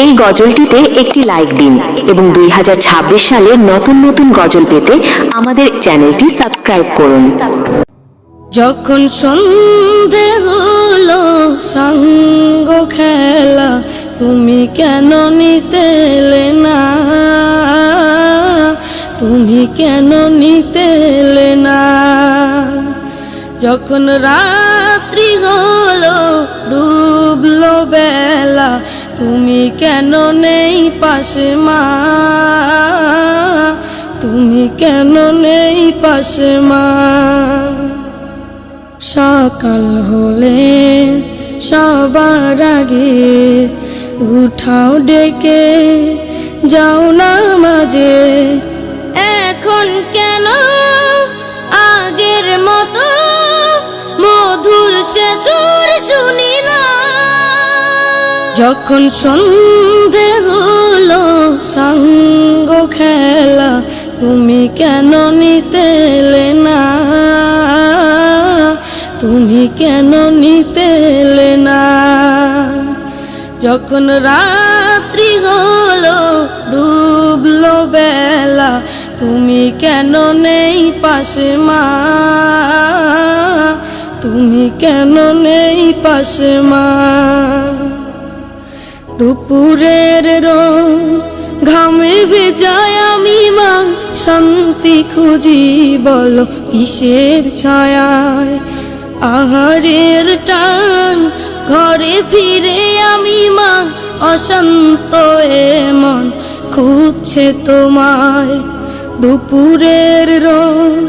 এই গজলটিতে একটি লাইক দিন এবং 2026 সালের নতুন নতুন গজল পেতে আমাদের চ্যানেলটি সাবস্ক্রাইব করুন। যখন সন্ধে হলো সঙ্গ খেলা তুমি কেন নিতে এলে না, তুমি কেন নিতে এলে না। যখন রাত্রি হলো ডুবলো বেলা তুমি কেন নেই পাশে মা, তুমি কেন নেই পাশে মা। সকাল হলে সবার আগে উঠাও ডেকে যাও না মাঝে, এখন কেন আগের মতো মধুর সে সুর শুনি না। যখন সন্ধে হলো সঙ্গ খেলা তুমি কেন নিতে এলে না, তুমি কেন নিতে এলে না। যখন রাত্রি হলো ডুবলো বেলা তুমি কেন নেই পাশে মা, তুমি কেন নেই পাশে মা। দুপুরের রোদ ঘামে ভেজায় আমি মা শান্তি খুঁজি বলো কিসের ছায়ায়। আহারের টান ঘরে ফিরে আমি মা অশান্ত এ মন খুঁজছে তোমায়। দুপুরের রোদ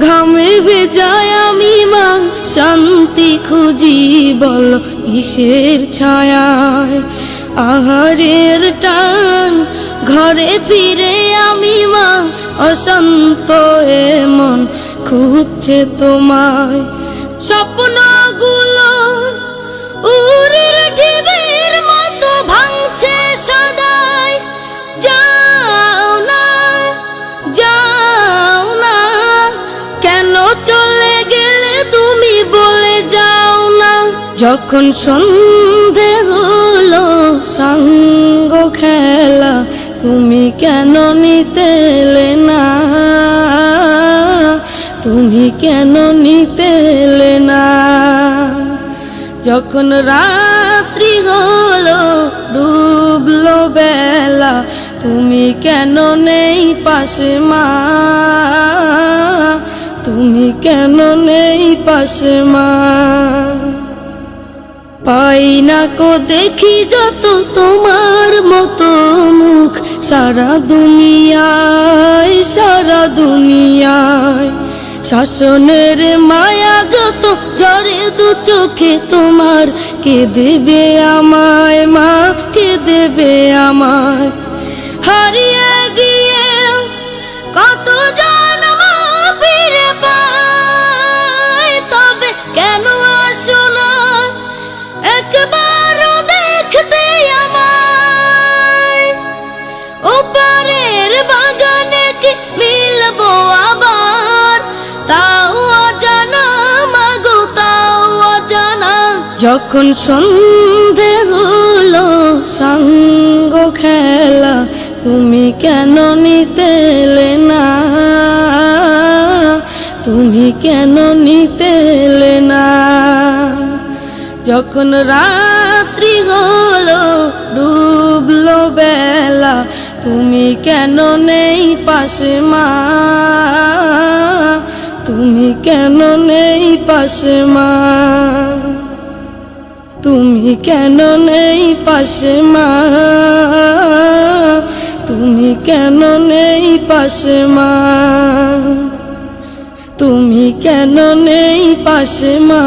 ঘামে ভেজায় আমি মা শান্তি খুঁজি বলো কিসের ছায়ায়। আহারের টান ঘরে ফিরে আমি মা অশান্ত এ মন খুঁজছে তোমায়। স্বপ্নগুলো উড়ের ঢেউয়ের মতো ভাঙছে সদাই, যাও না যাও না কেন চলে গেলে তুমি বলে যাও না। যখন সন্ধে হলো সঙ্গ খেলা তুমি কেন নিতে এলে না, তুমি কেন নিতে এলে না। যখন রাত্রি হলো ডুবলো বেলা তুমি কেন নেই পাশে মা, তুমি কেন নেই পাশে মা। পাই না কো দেখি যত তোমার মতো মুখ সারা দুনিয়ায়, সারা দুনিয়ায়। শাসনের মায়া যত ঝরে দু চোখে তোমার, কে দেবে আমায় মা, কে দেবে আমায়। হারিয়ে গিয়ে কত জন্ম ফিরে পাই, তবে কেন আসো না একবারও দেখতে আমায়। ওপারের বাগানে কি মিলবো আবার, তাও অজানা মাগো তাও অজানা। যখন সন্ধে হলো সঙ্গ খেলা তুমি কেন নিতে এলে না, তুমি কেন নিতে এলে না। যখন রাত্রি হলো ডুবলো বেলা তুমি কেন নেই পাশে মা, তুমি কেন নেই পাশে মা, তুমি কেন নেই পাশে মা, তুমি কেন নেই পাশে মা, তুমি কেন নেই পাশে মা,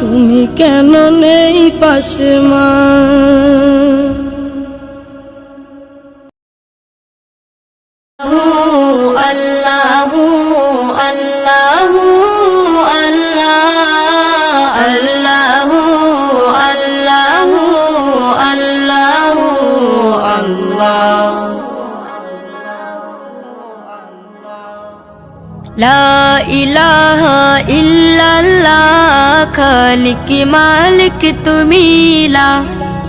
তুমি কেন নেই পাশে মা। আল্লাহু আল্লাহু আল্লাহ আল্লাহু আল্লাহু আল্লাহু আল্লাহ। লা ইলাহা ইল্লাল্লাহ খালিক মালিক তুমি লা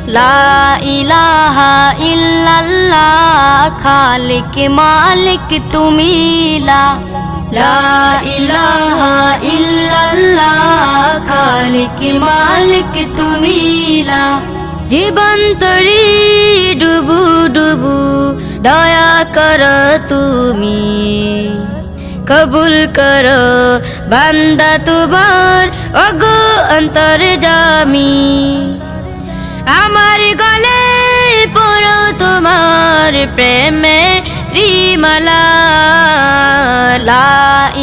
লা ইলাহা ইল্লাল্লাহ খালিক মালিক তুমি লা ইলাহা ইল্লাল্লাহ খালিক মালিক তুমি জীবন তরি ডুবু ডুবু দয়া কর তুমি কবুল কর বান্দা তোমার ওগো অন্তর্যামী আমার গলে পড়ো তোমার প্রেমে রিমালা লা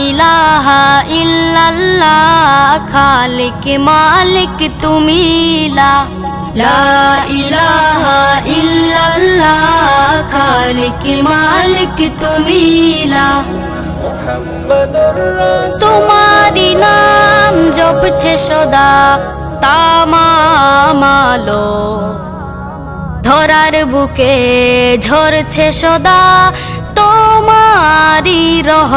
ইলাহা ইল্লাল্লাহ খালিক মালিক তুমি লা ইলাহা ইল্লাল্লাহ খালিক মালিক তুমি তোমারি নাম জপছে সদা তামামালো ধরার বুকে ঝরছে সদা তোমারি রহ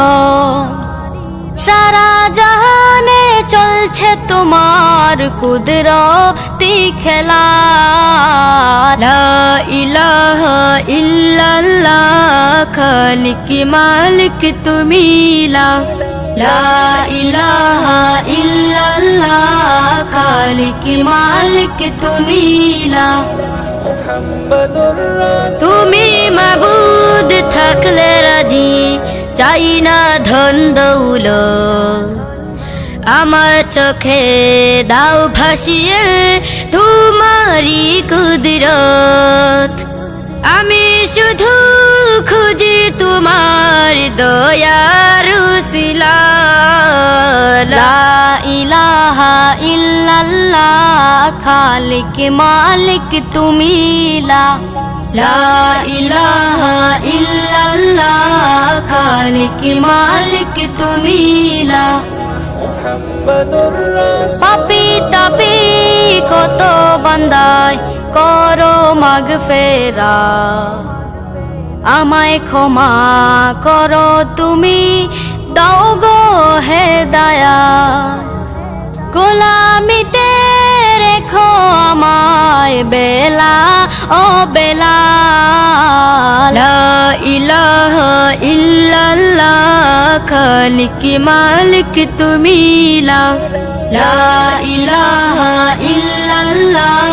সারা জাহানে চলছে তোমার কুদরতি খেলা লা ইলাহা ইল্লাল্লাহ খালিক মালিক তুমি লা ইলাহা ইল্লাল্লাহ খালিক মালিক তুমি তুমি মাবুদ থাকলে রাজি চাই না ধন দৌলত আমার চোখে দাও ভাসিয়ে তোমারি কুদরত আমি শুধু খুঁজি তোমার দয়ার উসিলা লা ইলাহা ইল্লাল্লাহ খালিক মালিক তুমি লা ইলাহা ইল্লাল্লাহ খালিক মালিক তুমি পাপি তাপি কত বান্দায় করো মাগফেরা আমায় ক্ষমা করো তুমি দাও গো হেদায়াত গোলামিতে রেখো আমায় বেলা ও বেলা লা ইলাহা ইল্লাল্লাহ খালিক মালিক তুমি লা ইলাহা ইল্লাল্লাহ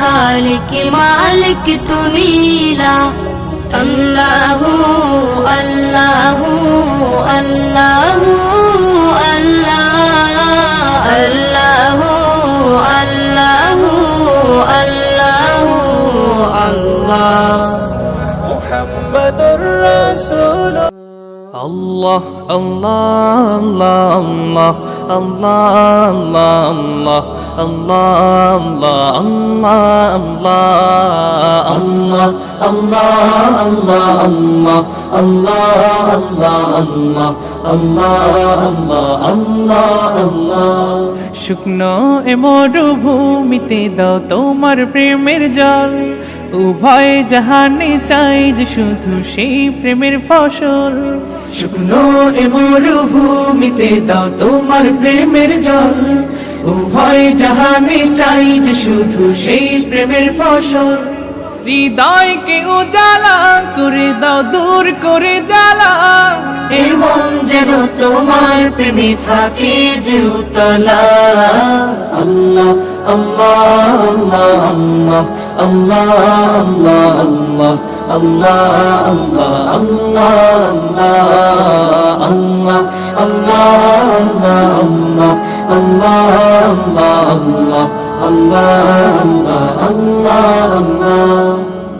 খালিক মালিক তুমি আল্লাহু আল্লাহু আল্লাহু আল্লাহ আল্লাহু আল্লাহু আল্লাহু আল্লাহ মুহাম্মাদুর রাসূল আল্লাহ আল্লাহ আল্লাহ আল্লাহ আল্লাহ আল্লাহ আল্লাহ শুকনো এ মরুভূমিতে দাও তোমার প্রেমের জল উভয় জাহানে চাই যে শুধু সেই প্রেমের ফসল শুকনো এ মরুভূমিতে দাও তোমার প্রেমের জল উভয় জাহানে চাই যে শুধু সেই প্রেমের ফসল হৃদয়কে উজালা করে দাও দূর করে জ্বালা এই মন যেন তোমার প্রেমে থাকে যে উতলা আল্লাহ আল্লাহ আল্লাহ আল্লাহ আল্লাহ আল্লাহ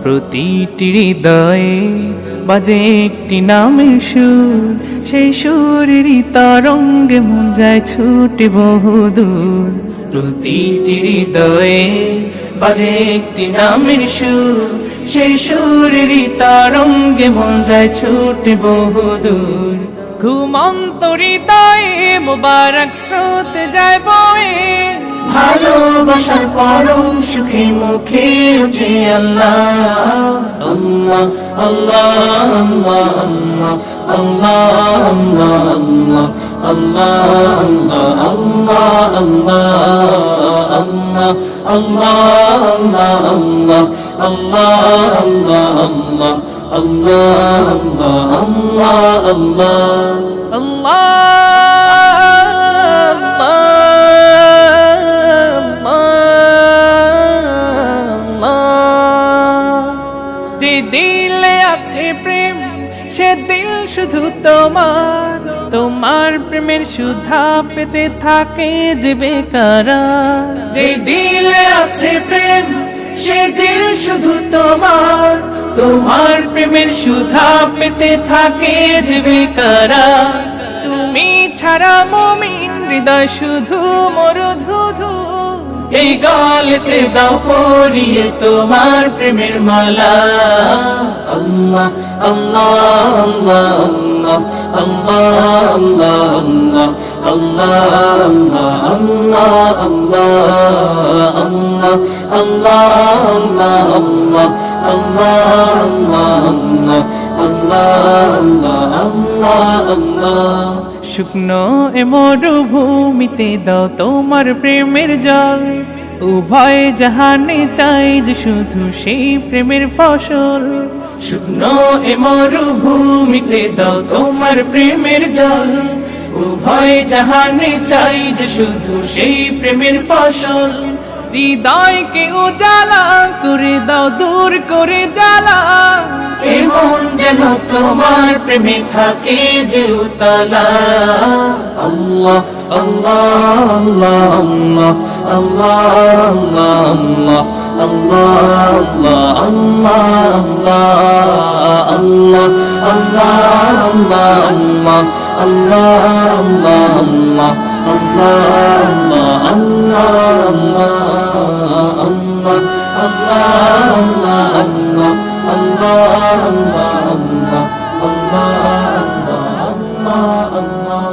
প্রতিটি হৃদয়ে বাজে একটি নামের সুর সেই সুরেরই তরঙ্গে মন যায় ছুটে বহুদূর প্রতিটি হৃদয়ে বাজে একটি নামের সুর সেই সুরেরই তরঙ্গে মন যায় ছুটে বহুদূর ঘুমন্ত হৃদয়ে মুবারক স্রোত যায় বয়ে ভালোবাসার পরম সুখে মুখে উঠে আল্লাহ আল্লাহ আল্লাহ আল্লাহ আল্লাহ আল্লাহ আল্লাহ আল্লাহ আল্লাহ আল্লাহ আল্লাহ আল্লাহ আল্লাহ আল্লাহ আল্লাহ আল্লাহ আল্লাহ যে দিলে আছে প্রেম সে দিল শুধু তোমার তোমার প্রেমের সুধা পেতে থাকে যে বেকারার যে দিলে আছে প্রেম সে দিল শুধু তোমার তোমার প্রেমের সুধা পেতে থাকে যে বেকারার তুমি ছাড়া মুমিন হৃদয় শুধু মরুধুধু এই গলেতে দাও পরিয়ে তোমার প্রেমের মালা আল্লাহ আল্লাহ আল্লাহ আল্লাহ আল্লাহ আল্লাহ আল্লাহ আল্লাহ আল্লাহ আল্লাহ আল্লাহ শুকনো এ মরুভূমিতে দাও তোমার প্রেমের জল উভয় জাহানে চাই যে শুধু সেই প্রেমের ফসল শুকনো এ মরুভূমিতে দাও তোমার প্রেমের জল উভয় জাহানে চাই যে শুধু সেই প্রেমের ফসল হৃদয়কে উজালা করে দাও দূর করে জ্বালা এমন যেন তোমার প্রেমে থাকে যে উতলা আল্লাহ আল্লাহ আল্লাহ আল্লাহ আল্লাহ আল্লাহ আল্লাহ আল্লাহ Allah